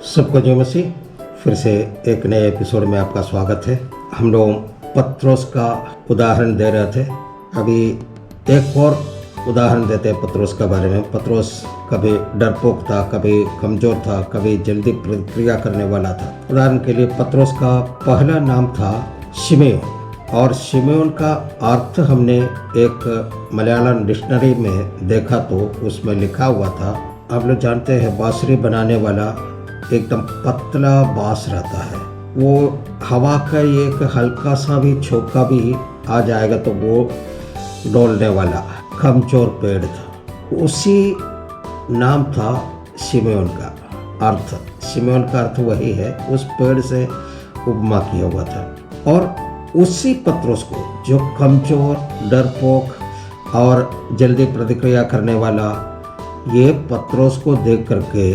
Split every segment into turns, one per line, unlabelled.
सबको जय मसीह। फिर से एक नए एपिसोड में आपका स्वागत है। हम लोग पत्रोस का उदाहरण दे रहे थे। अभी एक और उदाहरण देते हैं पत्रोस के बारे में। पत्रोस कभी डरपोक था, कभी कमज़ोर था, कभी जल्दी प्रतिक्रिया करने वाला था। उदाहरण के लिए पत्रोस का पहला नाम था शिमेयोन, और शिमेयोन का अर्थ हमने एक मलयालम डिक्शनरी में देखा तो उसमें लिखा हुआ था, आप लोग जानते हैं बांसुरी बनाने वाला एकदम पतला बांस रहता है, वो हवा का एक हल्का सा भी झोंका भी आ जाएगा तो वो डोलने वाला कमजोर पेड़ था। उसी नाम था शिमेयोन का अर्थ। शिमेयोन का अर्थ वही है, उस पेड़ से उपमा किया हुआ था। और उसी पत्रोस को जो कमजोर, डरपोक और जल्दी प्रतिक्रिया करने वाला, ये पत्रोस को देख करके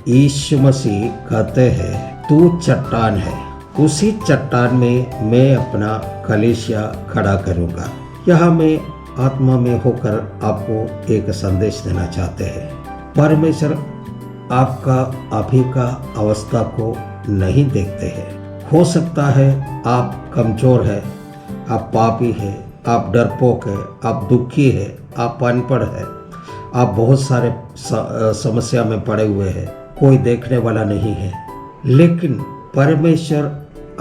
यीशु मसीह कहते हैं तू चट्टान है, उसी चट्टान में मैं अपना कलीसिया खड़ा करूँगा। यहाँ मैं आत्मा में होकर आपको एक संदेश देना चाहते हैं। परमेश्वर आपका अभी का अवस्था को नहीं देखते हैं। हो सकता है आप कमज़ोर है, आप पापी है, आप डरपोक है, आप दुखी है, आप अनपढ़ है, आप बहुत सारे समस्या में पड़े हुए हैं, कोई देखने वाला नहीं है। लेकिन परमेश्वर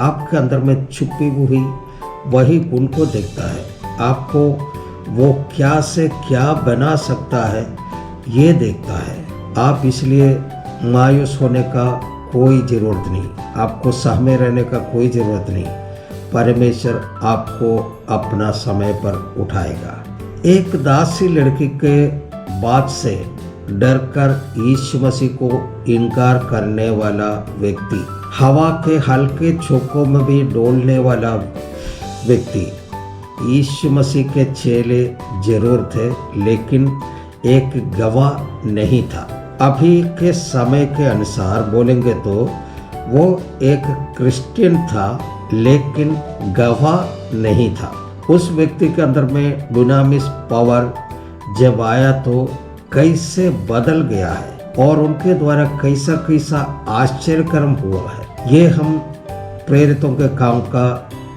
आपके अंदर में छुपी हुई वही गुण को देखता है। आपको वो क्या से क्या बना सकता है ये देखता है। आप इसलिए मायूस होने का कोई ज़रूरत नहीं, आपको सहमे रहने का कोई ज़रूरत नहीं। परमेश्वर आपको अपना समय पर उठाएगा। एक दासी लड़की के बात से डरकर यीशु मसीह को इनकार करने वाला व्यक्ति, हवा के हल्के झोंकों में भी डोलने वाला व्यक्ति यीशु मसीह के चेले जरूर थे, लेकिन एक गवाह नहीं था। अभी के समय के अनुसार बोलेंगे तो वो एक क्रिश्चियन था, लेकिन गवाह नहीं था। उस व्यक्ति के अंदर में डुनामिस पावर जब आया तो कैसे बदल गया है और उनके द्वारा कैसा कैसा आश्चर्यकर्म हुआ है, ये हम प्रेरितों के काम का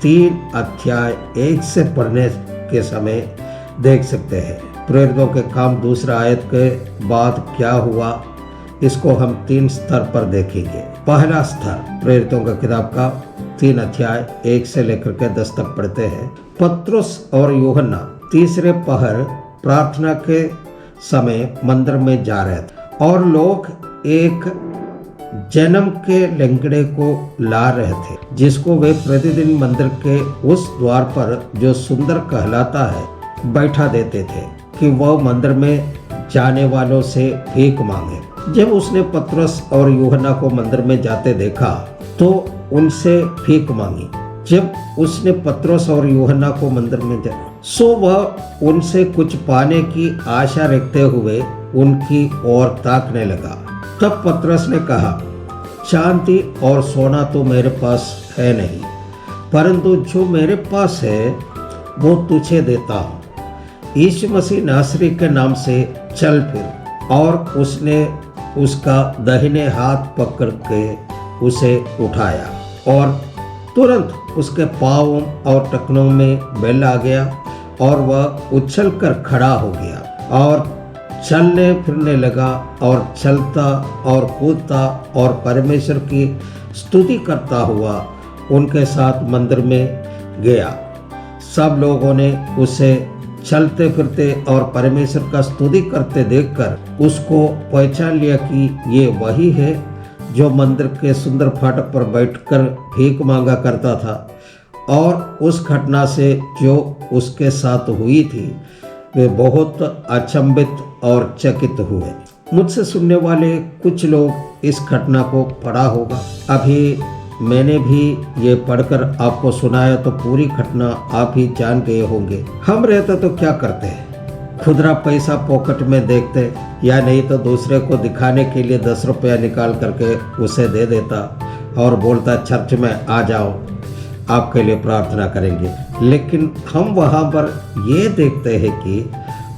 3 अध्याय 1 से पढ़ने के समय देख सकते हैं। प्रेरितों के काम 2 आयत के बाद क्या हुआ, इसको हम 3 स्तर पर देखेंगे। पहला स्तर प्रेरितों का किताब का 3 अध्याय 1 से लेकर के 10 तक पढ़ते हैं। पत्रुस और यूहन्ना तीसरे पहर प्रार्थना के समय मंदिर में जा रहे थे और लोग एक जन्म के लंगड़े को ला रहे थे, जिसको वे प्रतिदिन मंदिर के उस द्वार पर जो सुंदर कहलाता है बैठा देते थे कि वह मंदिर में जाने वालों से भीख मांगे। जब उसने पतरस और यूहन्ना को मंदिर में जाते देखा तो उनसे भीख मांगी। जब उसने पतरस और यूहन्ना को मंदिर में सो वह उनसे कुछ पाने की आशा रखते हुए उनकी ओर ताकने लगा। तब पतरस ने कहा, चांदी और सोना तो मेरे पास है नहीं, परंतु जो मेरे पास है वो तुझे देता हूँ। यीशु मसीह नासरी के नाम से चल फिर। और उसने उसका दाहिने हाथ पकड़ के उसे उठाया और तुरंत उसके पाँवों और टखनों में बल आ गया और वह उछलकर खड़ा हो गया और चलने फिरने लगा और चलता और कूदता और परमेश्वर की स्तुति करता हुआ उनके साथ मंदिर में गया। सब लोगों ने उसे चलते फिरते और परमेश्वर का स्तुति करते देखकर उसको पहचान लिया कि ये वही है जो मंदिर के सुंदर फाटक पर बैठकर भीख मांगा करता था। और उस घटना से जो उसके साथ हुई थी वे बहुत अचंभित और चकित हुए। मुझसे सुनने वाले कुछ लोग इस घटना को पढ़ा होगा। अभी मैंने भी ये पढ़कर आपको सुनाया तो पूरी घटना आप ही जान गए होंगे। हम रहते तो क्या करते हैं, खुदरा पैसा पॉकेट में देखते, या नहीं तो दूसरे को दिखाने के लिए 10 रुपया निकाल करके उसे दे देता और बोलता चर्च में आ जाओ, आपके लिए प्रार्थना करेंगे। लेकिन हम वहाँ पर ये देखते हैं कि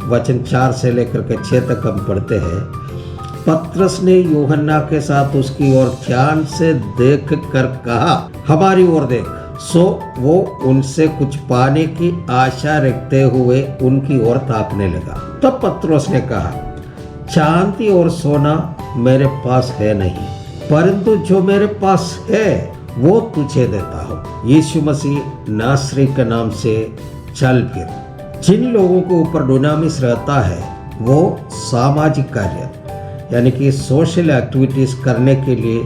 वचन 4 से लेकर के 6 तक हम पढ़ते हैं, पतरस ने यूहन्ना के साथ उसकी ओर ध्यान से देख कर कहा, हमारी ओर देख। सो वो उनसे कुछ पाने की आशा रखते हुए उनकी ओर ताकने लगा। तब पतरस ने कहा, चांदी और सोना मेरे पास है नहीं, परंतु जो मेरे पास है वो तुझे देता हूँ। यीशु मसीह नासरी के नाम से चल फिर। जिन लोगों के ऊपर डुनामिस रहता है वो सामाजिक कार्य यानी कि सोशल एक्टिविटीज करने के लिए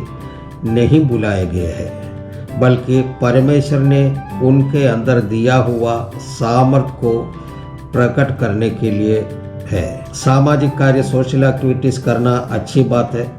नहीं बुलाए गए हैं, बल्कि परमेश्वर ने उनके अंदर दिया हुआ सामर्थ्य को प्रकट करने के लिए है। सामाजिक कार्य सोशल एक्टिविटीज करना अच्छी बात है,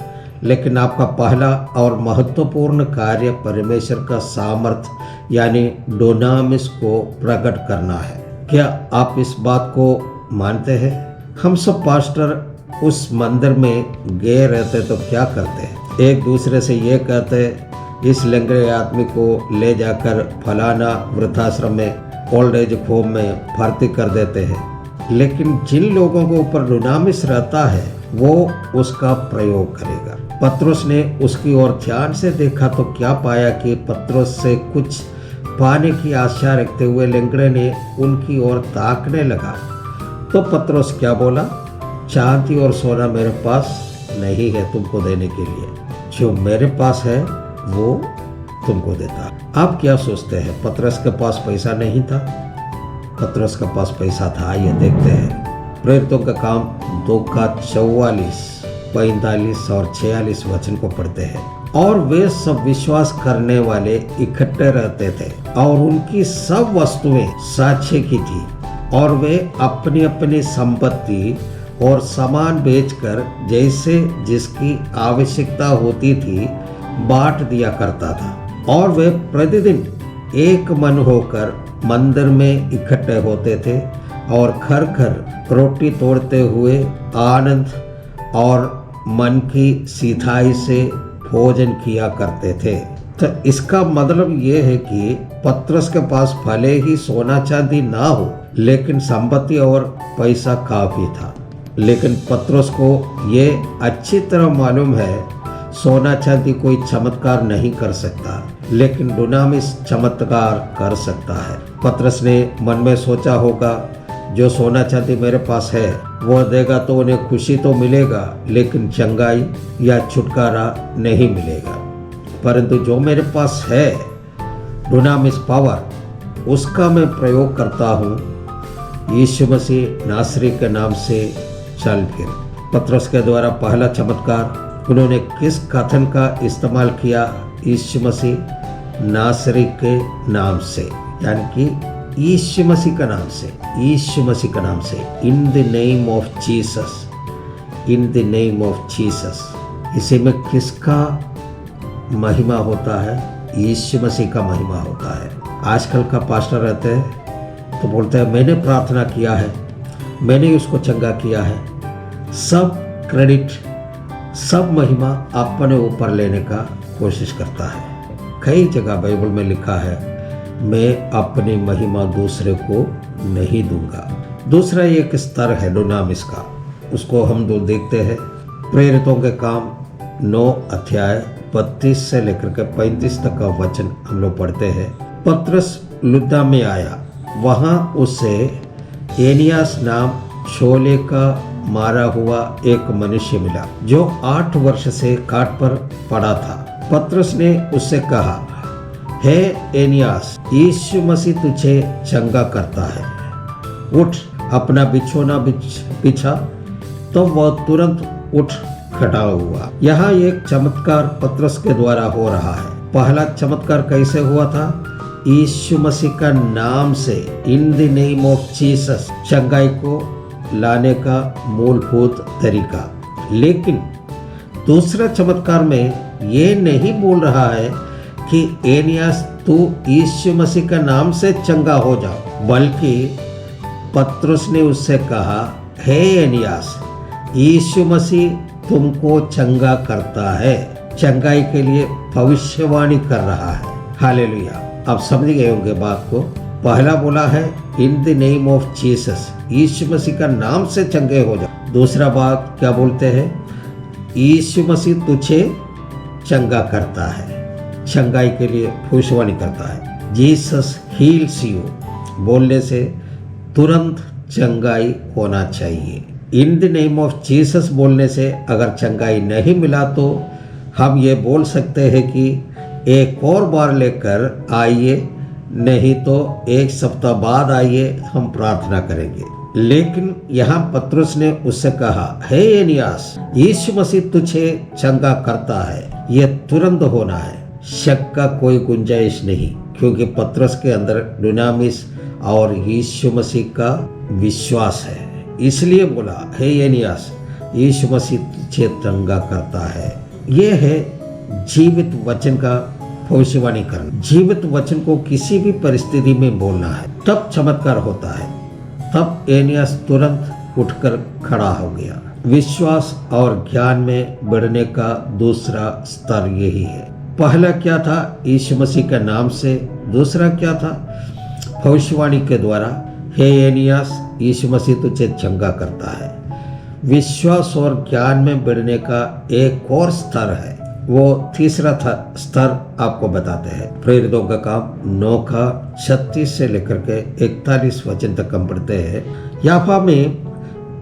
लेकिन आपका पहला और महत्वपूर्ण कार्य परमेश्वर का सामर्थ्य यानी डोनामिस को प्रकट करना है। क्या आप इस बात को मानते हैं? हम सब पास्टर उस मंदिर में गए रहते तो क्या करते हैं? एक दूसरे से ये कहते हैं, इस लंगड़े आदमी को ले जाकर फलाना वृद्धाश्रम में ओल्ड एज होम में भर्ती कर देते हैं। लेकिन जिन लोगों के ऊपर डुनामिस रहता है वो उसका प्रयोग करेगा। पतरस ने उसकी ओर ध्यान से देखा तो क्या पाया कि पतरस से कुछ पाने की आशा रखते हुए लंगड़े ने उनकी ओर ताकने लगा। तो पतरस क्या बोला, चांदी और सोना मेरे पास नहीं है तुमको देने के लिए, जो मेरे पास है वो तुमको देता। आप क्या सोचते हैं, पतरस के पास पैसा नहीं था? पतरस के पास पैसा था। ये देखते हैं प्रेरितों का काम 2 का 44, 45 और 46 वचन को पढ़ते हैं। और वे सब विश्वास करने वाले इकट्ठे रहते थे और उनकी सब वस्तुएं साक्ष्य की थी, और वे अपनी अपनी संपत्ति और सामान बेचकर जैसे जिसकी आवश्यकता होती थी बांट दिया करता था। और वे प्रतिदिन एक मन होकर मंदिर में इकट्ठे होते थे और घर घर रोटी तोड़ते हुए आनंद और मन की सीधाई से भोजन किया करते थे। तो इसका मतलब ये है कि पतरस के पास भले ही सोना चांदी ना हो, लेकिन संपत्ति और पैसा काफी था। लेकिन पतरस को ये अच्छी तरह मालूम है, सोना चांदी कोई चमत्कार नहीं कर सकता, लेकिन डुनामिस चमत्कार कर सकता है। पतरस ने मन में सोचा होगा, जो सोना चांदी मेरे पास है वो देगा तो उन्हें खुशी तो मिलेगा, लेकिन चंगाई या छुटकारा नहीं मिलेगा। परंतु जो मेरे पास है डुनामिस पावर, उसका मैं प्रयोग करता हूँ। यीशु मसीह नासरी के नाम से चल फिर। पतरस के द्वारा पहला चमत्कार, उन्होंने किस कथन का इस्तेमाल किया? यीशु मसीह नासरी के नाम से, यानी कि यीशु मसीह का नाम से, यीशु मसीह का नाम से, इन the name of Jesus, in the name of Jesus. इसी में किसका महिमा होता है? यीशु मसीह का महिमा होता है। आजकल का पास्टर रहते हैं तो बोलते हैं मैंने प्रार्थना किया है, मैंने उसको चंगा किया है। सब क्रेडिट, सब महिमा अपने ऊपर लेने का कोशिश करता है। कई जगह बाइबल में लिखा है, मैं अपनी महिमा दूसरे को नहीं दूंगा। दूसरा एक स्तर है डुनामिस का, उसको हम दो देखते हैं। प्रेरितों के काम 9 अध्याय 32 से लेकर के 35 तक का वचन हम लोग पढ़ते हैं। पतरस लुद्दा में आया, वहाँ उसे एनियास नाम छोले का मारा हुआ एक मनुष्य मिला, जो 8 वर्ष से खाट पर पड़ा था। पतरस ने उससे कहा, हे एनियास, यीशु मसीह तुझे चंगा करता है, उठ अपना बिछौना बिछा। तो वह तुरंत उठ खड़ा हुआ। यहाँ एक चमत्कार पतरस के द्वारा हो रहा है। पहला चमत्कार कैसे हुआ था? यीशु मसीह का नाम से, इन द नेम ऑफ जीसस, चंगाई को लाने का मूलभूत तरीका। लेकिन दूसरा चमत्कार में ये नहीं बोल रहा है कि एनियास तू यीशु मसीह का नाम से चंगा हो जाओ, बल्कि पतरस ने उससे कहा, हे एनियास, यीशु मसीह तुमको चंगा करता है, चंगाई के लिए भविष्यवाणी कर रहा है। हालेलुया। आप समझ गए होंगे बात को। पहला बोला है in the name of Jesus, Yeshu Masih का नाम से चंगे हो जाओ। दूसरा बात क्या बोलते हैं? यीशु मसीह तुझे चंगा करता है, चंगाई के लिए भविष्यवाणी करता है। जीसस हील्स यू बोलने से तुरंत चंगाई होना चाहिए। इन द नेम ऑफ जीसस बोलने से अगर चंगाई नहीं मिला तो हम ये बोल सकते हैं कि एक और बार लेकर आइए, नहीं तो एक सप्ताह बाद आइए, हम प्रार्थना करेंगे। लेकिन यहाँ पतरस ने उससे कहा, हे एनियास, यीशु मसीह तुझे चंगा करता है, ये तुरंत होना है, शक का कोई गुंजाइश नहीं, क्योंकि पतरस के अंदर डुनामिस और यीशु मसीह का विश्वास है। इसलिए बोला, हे एनियास, यीशु मसीह तुझे चंगा करता है। ये है जीवित वचन का भविष्यवाणी करना। जीवित वचन को किसी भी परिस्थिति में बोलना है, तब चमत्कार होता है। तब एनियास तुरंत उठकर खड़ा हो गया। विश्वास और ज्ञान में बढ़ने का दूसरा स्तर यही है। पहला क्या था? यीशु मसीह के नाम से। दूसरा क्या था? भविष्यवाणी के द्वारा, हे एनियास, यीशु मसीह तुझे चंगा करता है। विश्वास और ज्ञान में बढ़ने का एक और स्तर है, वो तीसरा स्तर आपको बताते हैं। प्रेरितों का काम 9 का 36 से लेकर के 41 वचन तक हम पढ़ते हैं। याफा में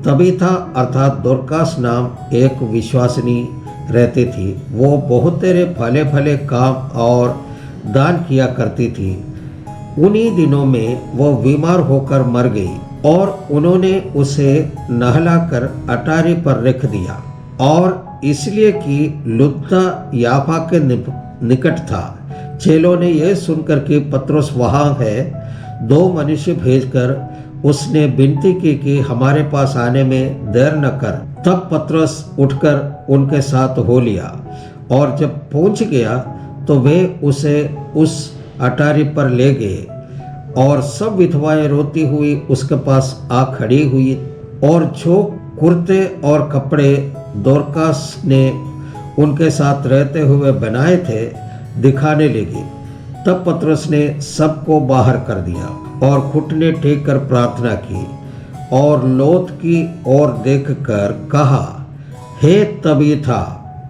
तबीथा अर्थात दोरकास नाम एक विश्वासिनी रहती थी। वो बहुत तेरे भले भले काम और दान किया करती थी। उन्हीं दिनों में वो बीमार होकर मर गई और उन्होंने उसे नहलाकर अटारी पर रख दिया, और इसलिए कि लुद्दा याफा के निकट था। चेलों ने यह सुनकर कि पतरस वहाँ है, 2 मनुष्य भेजकर उसने विनती की कि हमारे पास आने में देर न कर। तब पतरस उठकर उनके साथ हो लिया, और जब पहुँच गया तो वे उसे उस अटारी पर ले गए, और सब विधवाएं रोती हुई उसके पास आ खड़ी हुई, और जो कुर्ते और कपड़े दोरकास ने उनके साथ रहते हुए बनाए थे दिखाने लगी। तब पतरस ने सबको बाहर कर दिया और घुटने टेक कर प्रार्थना की, और लोथ की ओर देखकर कहा, हे तबीथा,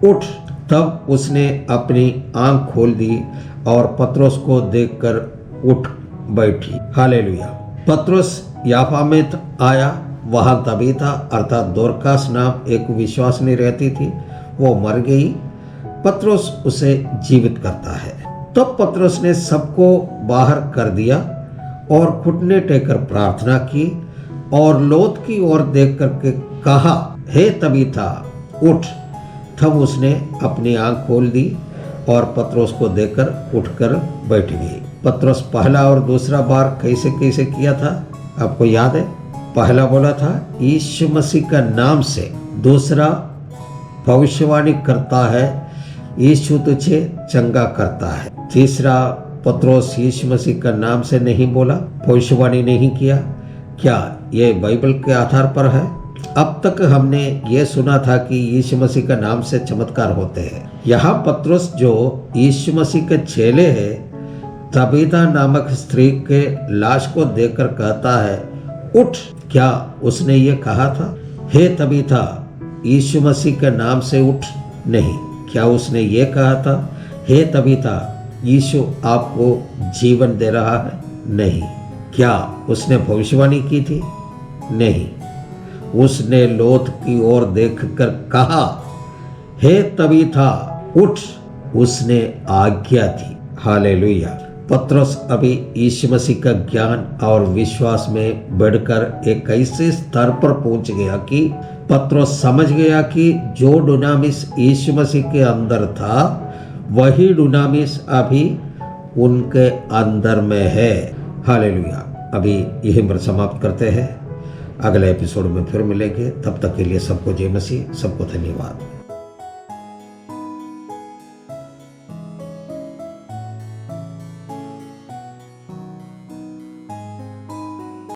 उठ। तब उसने अपनी आंख खोल दी और पतरस को देखकर उठ बैठी। हालेलुया। पतरस याफा में आया। वहाँ तबीथा अर्थात दोरकास नाम एक विश्वासिनी रहती थी। वो मर गई। पतरस उसे जीवित करता है। तब पतरस ने सबको बाहर कर दिया और घुटने टेकर प्रार्थना की, और लोथ की ओर देख करके कहा, हे तबीथा, उठ। तब उसने अपनी आंख खोल दी और पतरस को देखकर उठकर बैठ गई। पतरस पहला और दूसरा बार कैसे कैसे किया था आपको याद है? पहला बोला था यीशु मसीह का नाम से। दूसरा भविष्यवाणी करता है, यीशु तुझे चंगा करता है। तीसरा पतरस यीशु मसीह का नाम से नहीं बोला, भविष्यवाणी नहीं किया। क्या ये बाइबल के आधार पर है? अब तक हमने ये सुना था कि यीशु मसीह का नाम से चमत्कार होते हैं। यहाँ पतरस जो यीशु मसीह के चेले है, तबीथा नामक स्त्री के लाश को देखकर कहता है, उठ। क्या उसने ये कहा था, हे तबीथा, यीशु मसीह के नाम से उठ? नहीं। क्या उसने ये कहा था, हे तबीथा, यीशु आपको जीवन दे रहा है? नहीं। क्या उसने भविष्यवाणी की थी? नहीं। उसने लोथ की ओर देखकर कहा, हे तबीथा, उठ। उसने आज्ञा दी। हालेलुया। पतरस अभी यीशु मसीह का ज्ञान और विश्वास में बढ़कर एक ऐसे स्तर पर पहुंच गया कि पतरस समझ गया कि जो डुनामिस यीशु मसीह के अंदर था, वही डुनामिस अभी उनके अंदर में है। हालेलुया। अभी यहीं पर समाप्त करते हैं। अगले एपिसोड में फिर मिलेंगे। तब तक के लिए सबको जय मसीह, सबको धन्यवाद।